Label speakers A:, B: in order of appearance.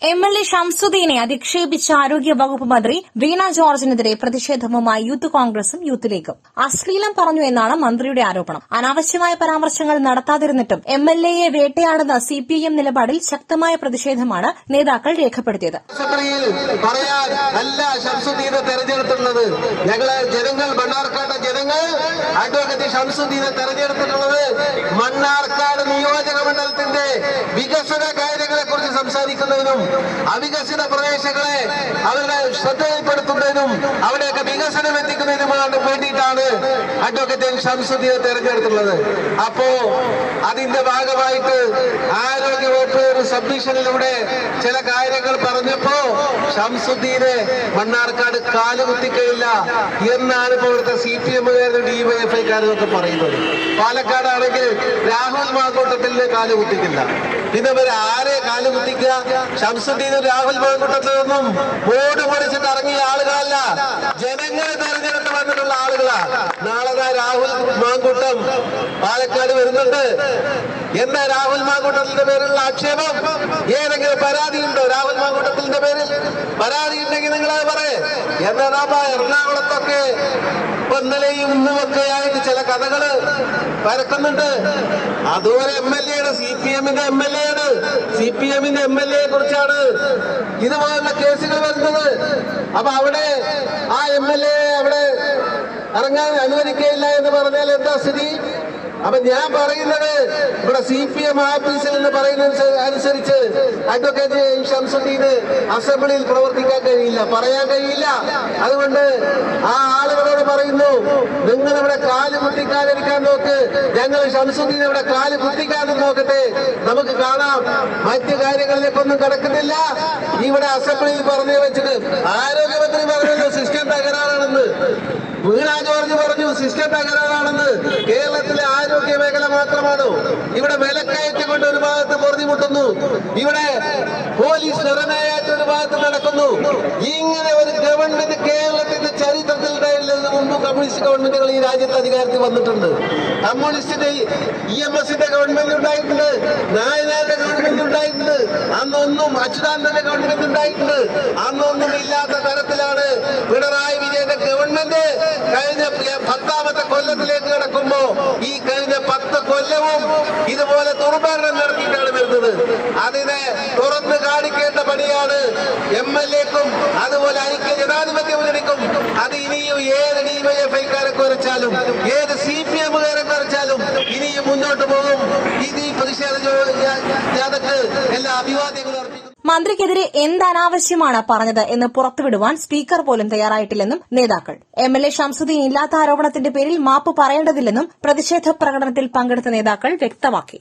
A: MLA ഷംസുദ്ദീനെ അധിക്ഷേപിച്ച ആരോഗ്യ വകുപ്പ് മന്ത്രി വീണ ജോർജിനെതിരെ പ്രതിഷേധവുമായി യൂത്ത് കോൺഗ്രസും യൂത്ത് ലീഗും. അശ്ലീലം പറഞ്ഞു എന്നാണ് മന്ത്രിയുടെ ആരോപണം. അനാവശ്യമായ പരാമർശങ്ങൾ നടത്താതിരുന്നിട്ടും MLAയെ വേട്ടയാടുന്ന CPIM നിലപാടിൽ ശക്തമായ പ്രതിഷേധമാണ് നേതാക്കൾ രേഖപ്പെടുത്തിയത്.
B: തെരഞ്ഞെടുത്തിട്ടുള്ളത് ഞങ്ങളെ ജനങ്ങൾ, മണ്ണാർക്കാട് ജനങ്ങൾ അഡ്വക്കേറ്റ് ഷംസുദ്ദീനെ തെരഞ്ഞെടുത്തിട്ടുള്ളത് മണ്ണാർക്കാട് നിയോജക മണ്ഡലത്തിന്റെ വികസന കാര്യങ്ങളെ കുറിച്ച് സംസാരിക്കുന്നതിനും അവികസിത പ്രദേശങ്ങളെ അവരുടെ ശ്രദ്ധയിൽപ്പെടുത്തുന്നതിനും അവിടെയൊക്കെ വികസനം എത്തിക്കുന്നതിനുമാണ് വേണ്ടിയിട്ടാണ് അഡ്വക്കേറ്റ് ഷംസുദ്ദീനെ തെരഞ്ഞെടുത്തുള്ളത്. അപ്പോ അതിന്റെ ഭാഗമായിട്ട് ആരോഗ്യ വകുപ്പ് ഒരു സബ്മിഷനിലൂടെ ചില കാര്യങ്ങൾ പറഞ്ഞപ്പോ ഷംസുദ്ദീനെ മണ്ണാർക്കാട് കാലുകുത്തിക്കയില്ല എന്നാണ് ഇപ്പോൾ ഇവിടുത്തെ CPM-കാരും DYFI-കാരും ഒക്കെ പറയുന്നത്. പാലക്കാടാണെങ്കിൽ രാഹുൽ മാങ്കൂട്ടത്തിന് കാലുകുത്തിക്കില്ല. പിന്നെ ഇവര് ആരെ കാലുകുത്തിക്കുക? ഷംസുദ്ദീനും രാഹുൽ മാങ്കൂട്ടത്തിലൊന്നും ബോർഡ് പൊടിച്ചിട്ട് ഇറങ്ങിയ ആളുകളല്ല, ജനങ്ങളെ തെരഞ്ഞെടുത്ത് വന്നിട്ടുള്ള ആളുകളാ. നാളെ രാഹുൽ മാങ്കൂട്ടം പാലക്കാട് വരുന്നുണ്ട്. എന്താ രാഹുൽ മാങ്കൂട്ടത്തിന്റെ പേരിലുള്ള ആക്ഷേപം? ഏതെങ്കിലും പരാതിയുണ്ടോ രാഹുൽ മാങ്കൂട്ടത്തിന്റെ പേരിൽ? പരാതി ഉണ്ടെങ്കിൽ നിങ്ങളത് പറയേ. എന്നാ എറണാകുളത്തൊക്കെ ഇന്നലെയും ഇന്നുമൊക്കെ ആയിട്ട് ചില കഥകള് പരക്കുന്നുണ്ട്. അതുപോലെ MLA-യുടെ CPM-ന്റെ MLA-യാണ്, CPM-ന്റെ MLA-യെ കുറിച്ചാണ് ഇതുപോലുള്ള കേസുകൾ വരുന്നത്. അപ്പൊ അവിടെ ആ MLA അവിടെ ഇറങ്ങാൻ അനുവദിക്കുകയില്ല എന്ന് പറഞ്ഞാൽ എന്താ സ്ഥിതി? അപ്പൊ ഞാൻ പറയുന്നത് ഇവിടെ CPM ഓഫീസിൽ നിന്ന് പറയുന്ന അനുസരിച്ച് അഡ്വക്കേറ്റ് ഷംസുദ്ദീന് അസംബ്ലിയിൽ പ്രവർത്തിക്കാൻ കഴിയില്ല, പറയാൻ കഴിയില്ല. അതുകൊണ്ട് ആ ആളുകളോട് പറയുന്നു, നിങ്ങൾ ഇവിടെ കാല് കുത്തിക്കാതിരിക്കാൻ നോക്ക്, ഞങ്ങൾ ഷംസുദ്ദീൻ ഇവിടെ കാല് കുത്തിക്കാനും നോക്കട്ടെ, നമുക്ക് കാണാം. മറ്റു കാര്യങ്ങളിലേക്കൊന്നും കിടക്കുന്നില്ല. ഇവിടെ അസംബ്ലിയിൽ പറഞ്ഞു വെച്ചിട്ട് ആരോഗ്യമന്ത്രി പറഞ്ഞല്ലോ സിസ്റ്റം തകരാറാണെന്ന്, വീണ ജോർജ് പറഞ്ഞു സിസ്റ്റം തകരാറാണെന്ന്. കേരളത്തിലെ ആരോഗ്യ മേഖല മാത്രമാണോ? ഇവിടെ വിലക്കയറ്റം കൊണ്ട് ഒരു ഭാഗത്ത് പൊറുതിമുട്ടുന്നു, ഇവിടെ പോലീസ് നിറനായിട്ട് ഒരു ഭാഗത്ത് നടക്കുന്നു. ഇങ്ങനെ ഒരു ഗവൺമെന്റ് കേരളത്തിന്റെ ചരിത്രത്തിൽ ഉണ്ടായില്ലെന്ന് മുമ്പ് കമ്മ്യൂണിസ്റ്റ് ഗവൺമെന്റുകൾ ഈ രാജ്യത്ത് അധികാരത്തിൽ വന്നിട്ടുണ്ട്. കമ്മ്യൂണിസ്റ്റിന്റെ EMS-ന്റെ ഗവൺമെന്റ് ഉണ്ടായിട്ടുണ്ട്, നായനാരുടെ ഗവൺമെന്റ് ഉണ്ടായിട്ടുണ്ട്, അന്നൊന്നും അച്യുതാനന്ദന്റെ ഗവൺമെന്റ് ഉണ്ടായിട്ടുണ്ട്. അന്നൊന്നും ഇല്ലാത്ത തരത്തിലാണ് പിണറായി വിജയന്റെ ഗവൺമെന്റ് കഴിഞ്ഞ 10ാമത്തെ കൊല്ലത്തിലേക്ക് കിടക്കുമ്പോ ഈ കഴിഞ്ഞ 10 കൊല്ലവും ഇതുപോലെ ദുർഭരണം നടത്തിയിട്ടാണ് വരുന്നത്. അതിനെ തുറന്നു കാണിക്കേണ്ട പണിയാണ് MLA-ക്കും അതുപോലെ ഐക്യ ജനാധിപത്യ മുന്നണിക്കും. അത് ഇനിയും ഏത് DYFI-കാരെ കുറിച്ചാലും ഏത് CPM-കാരെ കുറിച്ചാലും ഇനിയും മുന്നോട്ട് പോകും. ഈ പ്രതിഷേധ ജാഥക്ക് എല്ലാ അഭിവാദ്യങ്ങളും അർപ്പിക്കും.
A: മന്ത്രിക്കെതിരെ എന്ത് അനാവശ്യമാണ് പറഞ്ഞത് എന്ന് പുറത്തുവിടുവാൻ സ്പീക്കർ പോലും തയ്യാറായിട്ടില്ലെന്നും നേതാക്കൾ. MLA ഷംസുദ്ദീൻ ഇല്ലാത്ത ആരോപണത്തിന്റെ പേരിൽ മാപ്പ് പറയേണ്ടതില്ലെന്നും പ്രതിഷേധ പ്രകടനത്തിൽ പങ്കെടുത്ത നേതാക്കൾ വ്യക്തമാക്കി.